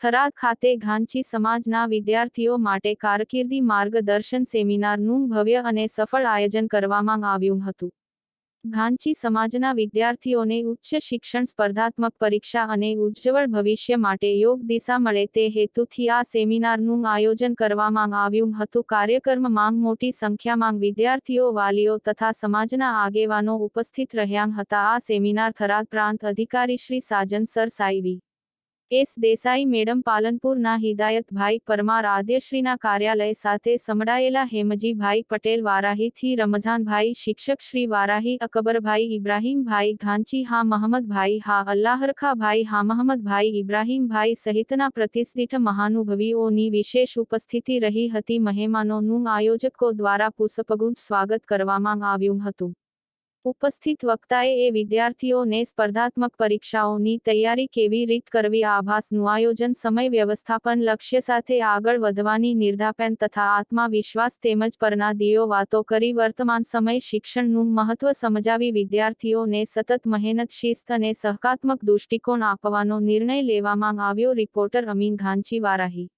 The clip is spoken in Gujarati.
થરાદ ખાતે ઘાંચી સમાજના વિદ્યાર્થીઓ માટે કારકિર્દી માર્ગદર્શન સેમિનારનું ભવ્ય અને સફળ આયોજન કરવામાં આવ્યું હતું. ઘાંચી સમાજના વિદ્યાર્થીઓને ઉચ્ચ શિક્ષણ, સ્પર્ધાત્મક પરીક્ષા અને ઉજ્જવળ ભવિષ્ય માટે યોગ દિશા મળે તે હેતુથી આ સેમિનારનું આયોજન કરવામાં આવ્યું હતું. કાર્યક્રમમાં મોટી સંખ્યામાં વિદ્યાર્થીઓ, વાલીઓ તથા સમાજના આગેવાનો ઉપસ્થિત રહ્યા હતા. આ સેમિનાર થરાદ પ્રાંત અધિકારી Shri Sajan sir Sai S Desai madam, પાલનપુરના હિદાયતભાઈ પરમાર, આદ્યશ્રીના કાર્યાલય સાથે સંકળાયેલા હેમજીભાઈ પટેલ વારાહીથી, રમઝાનભાઈ શિક્ષક શ્રી વારાહી, અકબરભાઈ ઇબ્રાહીમભાઈ ઘાંચી, હા મહમદભાઈ, હા અલ્લાહરખાભાઈ, હા મહમદભાઈ ઇબ્રાહીમભાઈ સહિતના પ્રતિષ્ઠિત મહાનુભાવીઓની વિશેષ ઉપસ્થિતિ રહી હતી. મહેમાનોનું આયોજકો દ્વારા પુષ્પગુચ્છ સ્વાગત કરવામાં આવ્યું હતું. ઉપસ્થિત વક્તાએ વિદ્યાર્થીઓને સ્પર્ધાત્મક પરીક્ષાઓની તૈયારી કેવી રીતે કરવી, આભાસનું આયોજન, સમય વ્યવસ્થાપન, લક્ષ્ય સાથે આગળ વધવાની નિર્ધાપન તથા આત્મવિશ્વાસ તેમજ પરના દિયો વાતો કરી વર્તમાન સમય શિક્ષણનું મહત્વ સમજાવી વિદ્યાર્થીઓને સતત મહેનત, શિસ્ત અને સહકારાત્મક દૃષ્ટિકોણ આપવાનો નિર્ણય લેવામાં આવ્યો. રિપોર્ટર અમીન ઘાંચી, વારાહી.